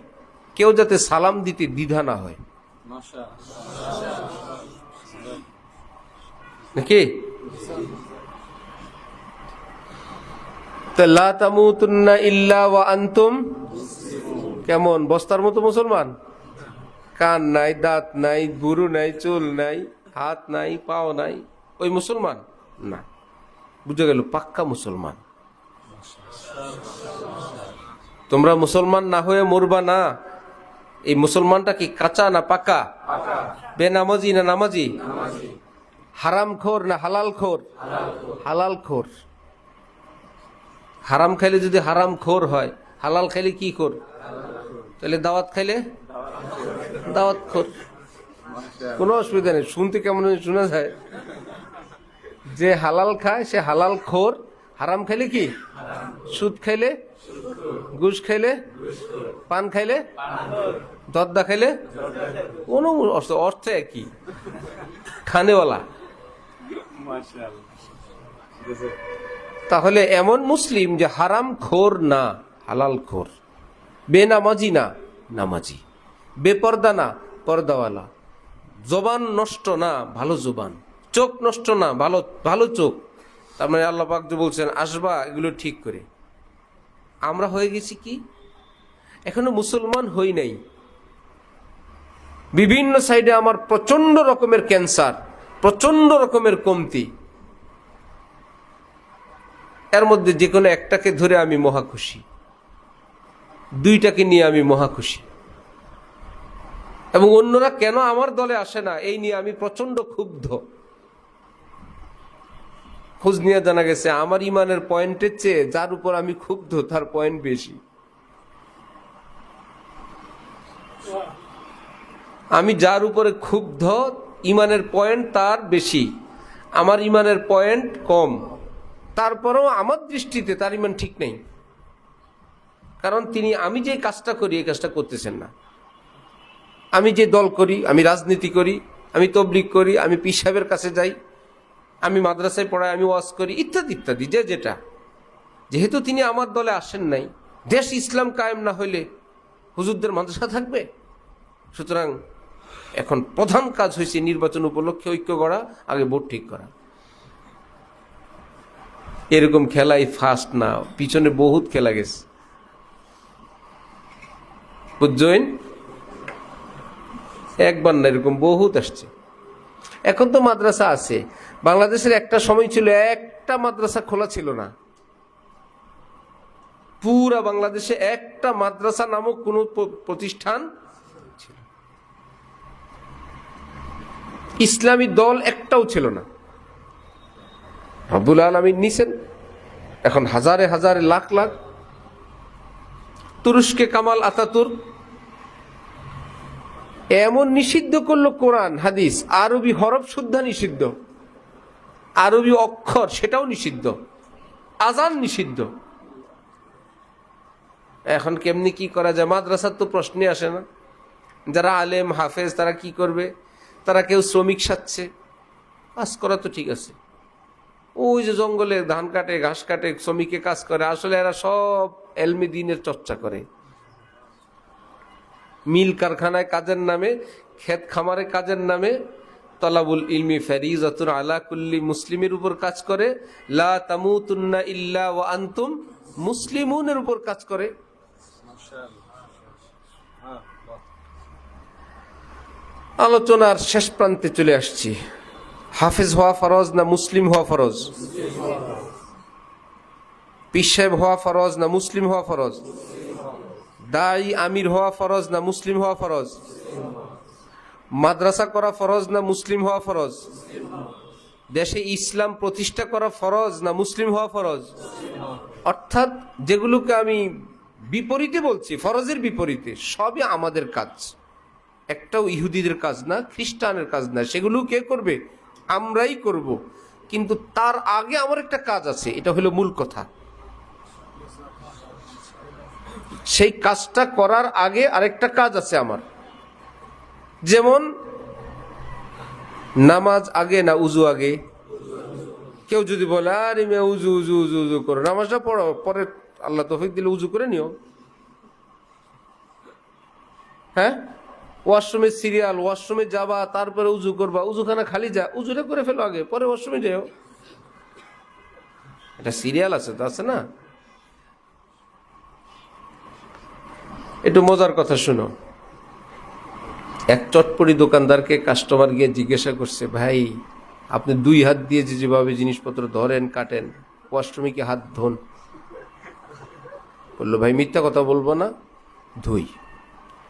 কেউ যাতে সালাম দিতে দ্বিধা না হয়, নাকি? লা তামুতুন্না ইল্লা ওয়া আনতুম, কেমন বস্তার মতো মুসলমান? কান নাই, দাঁত নাই, বুরু নাই, চুল নাই, হাত নাই, পাও নাই, ওই মুসলমান না। বুঝে গেল, পাক্কা মুসলমান। তোমরা মুসলমান না হয়ে মরবা না। এই মুসলমানটা কি কাঁচা না পাকা? বেনামাজি না নামাজি? হারাম খোর না হালাল খোর? হালাল খোর। হারাম খাইলে যদি হারাম খোর হয়, হালাল খাইলে কি খোর? তাহলে দাওয়াত খাইলে দাওয়াত খোর। কোনো অসুবিধা নেই, শুনতে কেমন শোনা যায়? যে হালাল খায় সে হালাল খোর, হারাম খাইলে কি? সুদ খাইলে, ঘুষ খাইলে, পান খাইলে, দদ্দা খাইলে, কোনো অর্থ একই, খানেওয়ালা। তাহলে এমন মুসলিম যে হারাম খোর না, হালাল খোর, বেনামাজি না নামাজি, বেপর্দা না পর্দাওয়ালা, জবান নষ্ট না ভালো জবান, চোখ নষ্ট না ভালো ভালো চোখ। তার মানে আল্লাহ পাক যে বলছেন আসবা এগুলো ঠিক করে। আমরা হয়ে গেছি কি, এখনো মুসলমান হই নাই। বিভিন্ন সাইডে আমার প্রচন্ড রকমের ক্যান্সার, প্রচন্ড রকমের কমতি। এর মধ্যে যে কোনো একটাকে ধরে আমি মহা খুশি, দুইটাকে নিয়ে আমি মহা খুশি। এবং অন্যরা কেন আমার দলে আসে না এই নিয়ে আমি প্রচন্ড ক্ষুব্ধ। খোঁজ নিয়ে জানা গেছে আমার ইমানের পয়েন্টের চেয়ে যার উপর আমি ক্ষুব্ধ তার পয়েন্ট বেশি। আমি যার উপরে ক্ষুব্ধ ইমানের পয়েন্ট তার বেশি, আমার ইমানের পয়েন্ট কম। তারপরেও আমার দৃষ্টিতে তার ইমান ঠিক নেই, কারণ তিনি আমি যে কাজটা করি এই কাজটা করতেছেন না। আমি যে দল করি, আমি রাজনীতি করি, আমি তবলিগ করি, আমি পীর সাহেবের কাছে যাই, আমি মাদ্রাসায় পড়াই, আমি ওয়াজ করি, ইত্যাদি ইত্যাদি, যে যেটা, যেহেতু তিনি আমার দলে আসেন নাই, দেশ ইসলাম কায়েম না হইলে হুজুরদের মাদ্রাসা থাকবে? সুতরাং এখন প্রধান কাজ হয়েছে নির্বাচন উপলক্ষে ঐক্য গড়া, আগে ভোট ঠিক করা। এরকম খেলাই ফার্স্ট না, পিছনে বহুত খেলা গেছে, বুঝছেন? একবার না, এরকম বহুত আসছে। এখন তো মাদ্রাসা আছে। বাংলাদেশের একটা সময় ছিল একটা মাদ্রাসা খোলা ছিল না, পুরা বাংলাদেশে একটা মাদ্রাসা নামক কোন প্রতিষ্ঠান ছিল, ইসলামী দল একটাও ছিল না। রব্বুল আলামিন নিছেন, এখন হাজারে হাজারে লাখ লাখ। তুরস্কে কামাল আতাতুর্ক এমন নিষিদ্ধ করলো কোরআন হাদিস, আরবি হরফ শুদ্ধা নিষিদ্ধ, আরবি অক্ষর সেটাও নিষিদ্ধ, আজান নিষিদ্ধ। এখন কেমনি কি করা যায়? মাদ্রাসার তো প্রশ্নই আসে না। যারা আলেম হাফেজ তারা কি করবে? তারা কেউ শ্রমিক সাচ্ছে, কাজ করা তো ঠিক আছে, ওই যে জঙ্গলে ধান কাটে ঘাস কাটে শ্রমিকে কাজ করে, আসলে এরা সব এলমি দ্বীনের চর্চা করে। মিল কারখানায় কাজের নামে, ক্ষেত খামারে কাজের নামে তলাবুল ইলমি ফরিজাতুন আলা কুল্লি মুসলিমের উপর কাজ করে, লা তামুতুন্না ইল্লা ওয়া আনতুম মুসলিমুনের উপর কাজ করে। আলোচনার শেষ প্রান্তে চলে আসছি। হাফেজ হওয়া ফরজ না মুসলিম হওয়া ফরজ? পীর সাহেব হওয়া ফরজ না মুসলিম হওয়া ফরজ? দায়ী আমির হওয়া ফরজ না মুসলিম হওয়া ফরজ? মাদ্রাসা করা ফরজ না মুসলিম হওয়া ফরজ? দেশে ইসলাম প্রতিষ্ঠা করা ফরজ না মুসলিম হওয়া ফরজ? অর্থাৎ যেগুলোকে আমি বিপরীতে বলছি, ফরজের বিপরীতে, সবই আমাদের কাজ, একটাও ইহুদিদের কাজ না, খ্রিস্টানের কাজ না। সেগুলো কে করবে? আমরাই করব। কিন্তু তার আগে আমার একটা কাজ আছে, এটা হলো মূল কথা। সেই কাজটা করার আগে আরেকটা কাজ আছে আমার। যেমন নামাজ আগে না উজু আগে? কেউ যদি বলে আরে মে উজু উজু উজু উজু করো, নামাজটা পড়ো, পরে আল্লাহ তৌফিক দিলে উজু করে নিও। হ্যাঁ, ওয়াশরুমের সিরিয়াল, ওয়াশরুমে যাবা তারপরে উজু করবা, উজুখানা খালি যা, উজুটা করে ফেলো আগে, পরে ওয়াশরুমে যাও। এটা সিরিয়াল আছে তো, আছে না? একটু মজার কথা শুনো। এক চটপটি দোকানদারকে কাস্টমার গিয়ে জিজ্ঞাসা করছে, ভাই আপনি দুই হাত দিয়ে যেভাবে জিনিসপত্র ধরেন কাটেন, ওয়াশরুমে কি হাত ধোন? বললো, ভাই মিথ্যা কথা বলবো না, ধুই,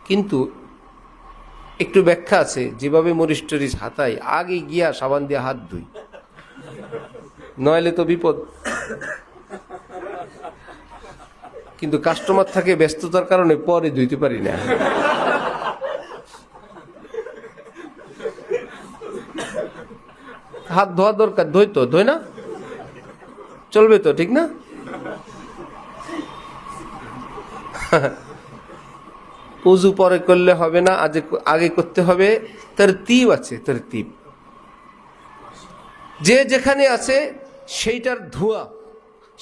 কিন্তু একটু ব্যাখ্যা আছে, যেভাবে মরিচ টরিচ হাতাই আগে গিয়া সাবান দিয়ে হাত ধুই, নইলে তো বিপদ। কিন্তু কাস্টমার থাকে ব্যস্ততার কারণে পরে ধুইতে পারি না। হাত ধোয়া দরকার, ধুই তো, ধুই না চলবে তো, ঠিক না? উজু পরে করলে হবে না, আগে করতে হবে। তরতিব আছে, তরতিব। যে যেখানে আছে সেইটার ধোয়া,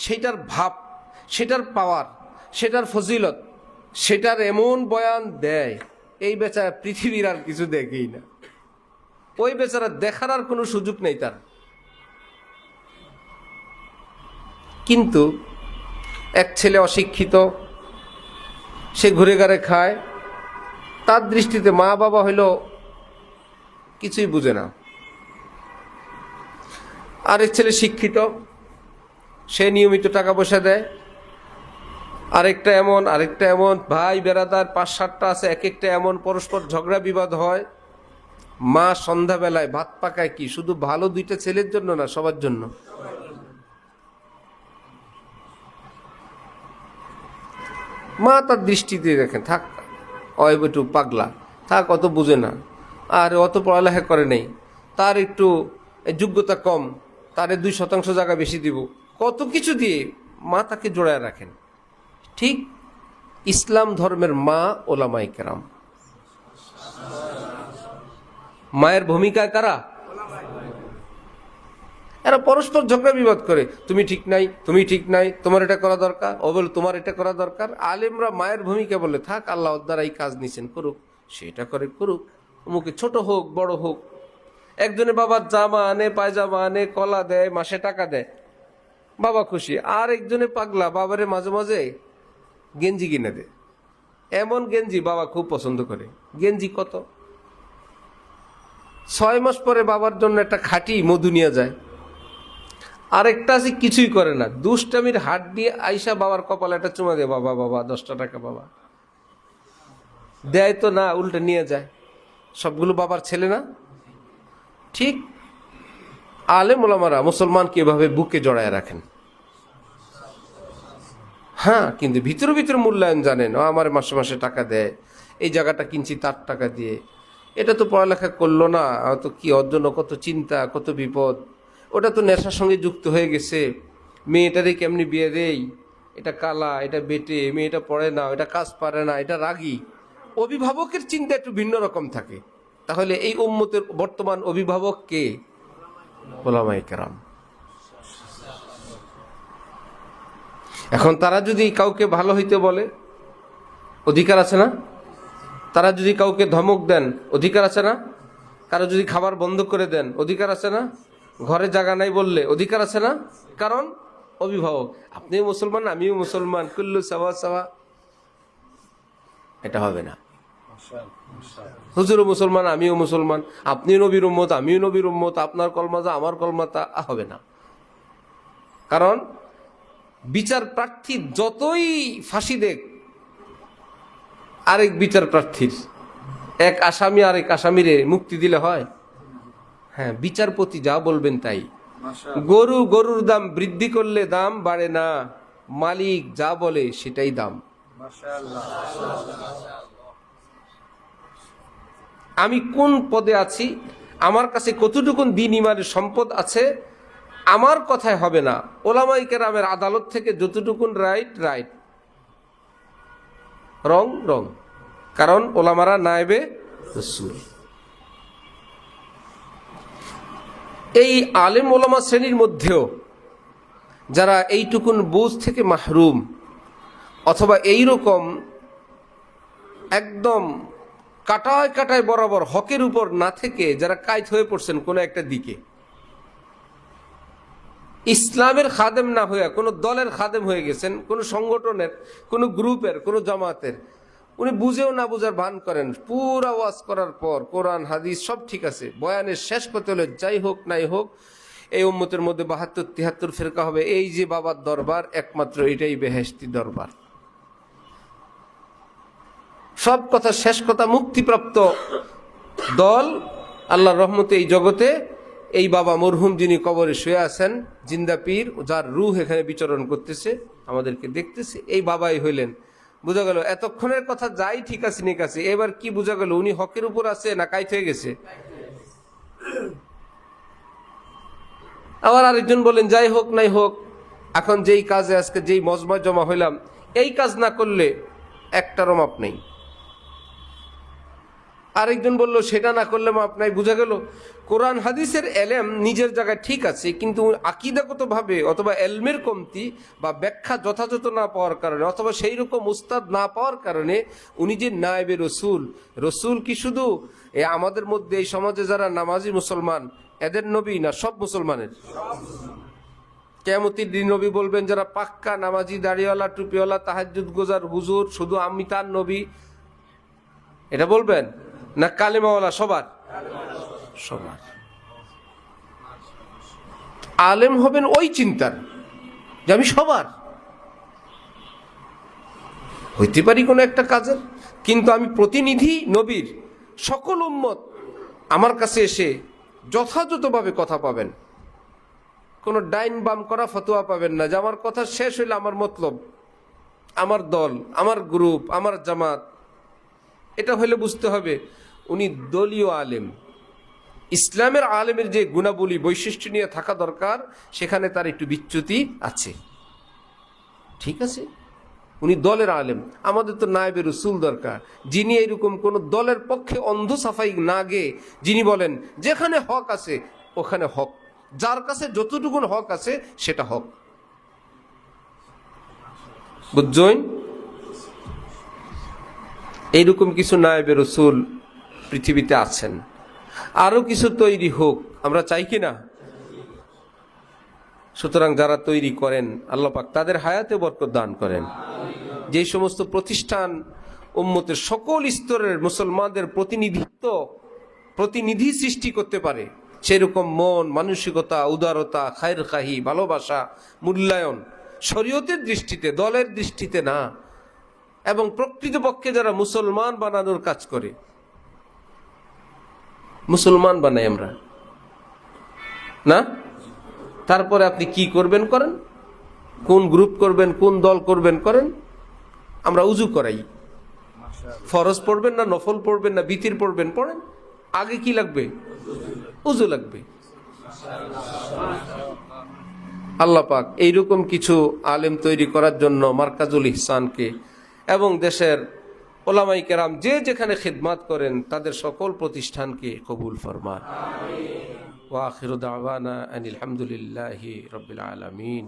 সেইটার ভাব, সেটার পাওয়ার, সেটার ফজিলত, সেটার এমন বয়ান দেয়, এই বেচারা পৃথিবীর আর কিছু দেখেই না। ওই বেচারা দেখার আর কোনো সুযোগ নেই তার। কিন্তু এক ছেলে অশিক্ষিত, সে ঘুরে ঘাড়ে খায়, তার দৃষ্টিতে মা বাবা হইল কিছুই বুঝে না। আরেক ছেলে শিক্ষিত, সে নিয়মিত টাকা পয়সা দেয়, আরেকটা এমন ভাই বেরাদার 5-7টা আছে, এক একটা এমন পরস্পর ঝগড়া বিবাদ হয়। মা সন্ধ্যাবেলায় ভাত পাকায় কি শুধু ভালো 2টা ছেলের জন্য না, সবার জন্য। মা তার দৃষ্টিতে দেখেন, থাক অয় একটু পাগলা, থাক অত বুঝে না, আর অত পড়ালেখা করে নেই, তার একটু যোগ্যতা কম, তারে 2% জায়গা বেশি দিব, কত কিছু দিয়ে মা তাকে জোড়ায় রাখেন। ঠিক ইসলাম ধর্মের মা ওলামায়ে কেরাম। মায়ের ভূমিকা কারা? এরা পরস্পর ঝগড়া বিবাদ করে, তুমি ঠিক নাই, তুমি ঠিক নাই, তোমার এটা করা দরকার, ও বলে তোমার এটা করা দরকার। আলেমরা মায়ের ভূমিকা বলে, থাক আল্লাহ ওর দ্বারা এই কাজ নিছেন, করুক, সেটা করে করুক, মুখে ছোট হোক বড় হোক। একজনে বাবার জামা আনে, পায়জামা আনে, কলা দেয়, মাসে টাকা দেয়, বাবা খুশি। আর একজনে পাগলা, বাবারে মাঝে মাঝে গেঞ্জি কিনে দেয়, এমন গেঞ্জি বাবা খুব পছন্দ করে। গেঞ্জি কত, 6 মাস পরে বাবার জন্য একটা খাঁটি মধু নিয়ে যায়। আরেকটা আছে কিছুই করে না, দুষ্টামির হাত দিয়ে আইসা বাবার কপালে একটা চুমা দেয়, বাবা বাবা 10টা টাকা বাবা, দেয় তো না, উল্টে নিয়ে যায়। সবগুলো বাবার ছেলে না? ঠিক আলেম ওলামারা মুসলমানকে এভাবে বুকে জড়ায় রাখেন। হ্যাঁ, কিন্তু ভিতরে ভিতরে মূল্যায়ন জানেন, ও আমার মাসে মাসে টাকা দেয়, এই জায়গাটা কিনছি তার টাকা দিয়ে, এটা তো পড়ালেখা করলো না, তো কি ওর জন্য কত চিন্তা, কত বিপদ, ওটা তো নেশার সঙ্গে যুক্ত হয়ে গেছে, মেয়েটারে কেমনি বিয়ে দেই, এটা কালা, এটা বেটে, মেয়েটা পড়ে না, এটা কাজ পারে না, এটা রাগী। অভিভাবকের চিন্তা একটু ভিন্ন রকম থাকে। তাহলে এই উম্মতের বর্তমান অভিভাবক কে? ওলামায়ে কেরাম। এখন তারা যদি কাউকে ভালো হইতে বলে, অধিকার আছে না? তারা যদি কাউকে ধমক দেন, অধিকার আছে না? কারো যদি খাবার বন্ধ করে দেন, অধিকার আছে না? ঘরে জায়গা নাই বললে অধিকার আছে না? কারণ অভিভাবক। আপনিও মুসলমান, আমিও মুসলমান, কুল্লু সাওয়া সাওয়া, এটা হবে না। হুজুরও মুসলমান, আমিও মুসলমান, আপনিও নবীর উম্মত, আমিও নবীর উম্মত, আপনার কলমাজা আমার কলমাতা, হবে না। কারণ বিচার প্রার্থী যতই ফাঁসি দেখ, আরেক বিচার প্রার্থীর, এক আসামি আরেক আসামিরে মুক্তি দিলে হয়? হ্যাঁ, বিচারপতি যা বলবেন তাই। গরুর দাম বৃদ্ধি করলে দাম বাড়ে না, মালিক যা বলে সেটাই দাম। আমি কোন পদে আছি, আমার কাছে কতটুকুন দিন ইমানের সম্পদ আছে, আমার কথায় হবে না। ওলামায়ে কেরামের আদালত থেকে যতটুকুন রাইট, রং। কারণ ওলামারা নায়েবে রাসূল। এই আলেম ওলামা শ্রেণীর মধ্যেও যারা এইটুকুন বুঝ থেকে মাহরুম, অথবা এইরকম একদম কাটায় কাটায় বরাবর হকের উপর না থেকে যারা কায়েত হয়ে পড়ছেন কোনো একটা দিকে, ইসলামের খাদেম না হয়ে কোনো দলের খাদেম হয়ে গেছেন, কোনো সংগঠনের, কোনো গ্রুপের, কোনো জামাতের, উনি বুঝেও না বুঝার ভান করেন। পুরা ওয়াজ করার পর কোরআন হাদিস সব ঠিক আছে, বয়ানের শেষ করতে হলে যাই হোক নাই হোক, এই উম্মতের মধ্যে 72-73 ফেরকা হবে, এই যে বাবার দরবার একমাত্র এটাই বেহেশতি দরবার। সব কথা শেষ কথা, মুক্তিপ্রাপ্ত দল আল্লাহর রহমতে এই জগতে এই বাবা মরহুম যিনি কবরে শুয়ে আছেন, জিন্দা পীর, যার রূহ এখানে বিচরণ করতেছে, আমাদেরকে দেখতেছে, এই বাবাই হইলেন। বোঝা গেল এতক্ষণের কথা যাই ঠিক আছে নিক আছে, এবার কি বোঝা গেল, উনি হকের উপর আছে না কায়েত হয়ে গেছে? আবার আরেকজন বলেন যাই হোক নাই হোক, এখন যেই কাজে আজকে যেই মজমা জমা হইলাম, এই কাজ না করলে একটারও মাপ নেই। আরেকজন বলল সেটা না করলে মাপ নাই। বোঝা গেল কোরআন হাদিসের এলেম নিজের জায়গায় ঠিক আছে, কিন্তু আকীদাগতভাবে অথবা এলমের কমতি বা ব্যাখ্যা যথাযথ না পাওয়ার কারণে, অথবা সেই রকম উস্তাদ না পাওয়ার কারণে উনি যে নায়েবে রসুল কি শুধু আমাদের মধ্যে এই সমাজে যারা নামাজি মুসলমান এদের নবী না, সব মুসলমানের? কিয়ামতের দিন নবী বলবেন যারা পাক্কা নামাজি, দাড়িওয়ালা, টুপিওয়ালা, তাহাজ্জুদ গোজার হুজুর, শুধু আমি তার নবী, এটা বলবেন না কালেমাওয়ালা সবার? আলেম হবেন ওই চিন্তার যে আমি সবার। হইতে পারি কোনো একটা কাজের, কিন্তু আমি প্রতিনিধি নবীর। সকল উম্মত আমার কাছে এসে যথাযথভাবে কথা পাবেন, কোনো ডাইন বাম করা ফতোয়া পাবেন না যে আমার কথা শেষ হইলে আমার মতলব, আমার দল, আমার গ্রুপ, আমার জামাত। এটা হলে বুঝতে হবে উনি দলীয় আলেম। ইসলামের আলেমের যে গুণাবলী বৈশিষ্ট্য নিয়ে থাকা দরকার, সেখানে তার একটু বিচ্যুতি আছে। ঠিক আছে, উনি দলের আলেম। আমাদের তো নায়েবে রসুল দরকার, যিনি এরকম কোন দলের পক্ষে অন্ধ সাফাই না গেয়ে যিনি বলেন যেখানে হক আছে ওখানে হক, যার কাছে যতটুকুন হক আছে সেটা হক। বুঝছেন? এইরকম কিছু নায়েবে রসুল পৃথিবীতে আছেন। আরো কিছু তৈরি হোক, আমরা চাই কি না? সুতরাং যারা তৈরি করেন আল্লাহ পাক তাদের হায়াতে বরকত দান করেন। যে সমস্ত প্রতিষ্ঠান উম্মতের সকল স্তরের মুসলমানদের প্রতিনিধি সৃষ্টি করতে পারে, সেরকম মন, মানসিকতা, উদারতা, খায়রখাহি, ভালোবাসা, মূল্যায়ন শরীয়তের দৃষ্টিতে, দলের দৃষ্টিতে না, এবং প্রকৃতপক্ষে যারা মুসলমান বানানোর কাজ করে, মুসলমান বানাই আমরা না। তারপরে আপনি কি করবেন করেন, কোন গ্রুপ করবেন, কোন দল করবেন করেন। আমরা উজু করাই, ফরজ পড়বেন না নফল পড়বেন না বিতির পড়বেন, পড়েন। আগে কি লাগবে? উজু লাগবে। আল্লাহ পাক এইরকম কিছু আলেম তৈরি করার জন্য মার্কাজুল ইহসানকে এবং দেশের ওলামাই কেরাম যে যেখানে খিদমাত করেন তাদের সকল প্রতিষ্ঠানকে কবুল ফরমান। ওয়া আখিরু দাওয়ানা আনিল হামদুলিল্লাহি রাব্বিল আলামিন।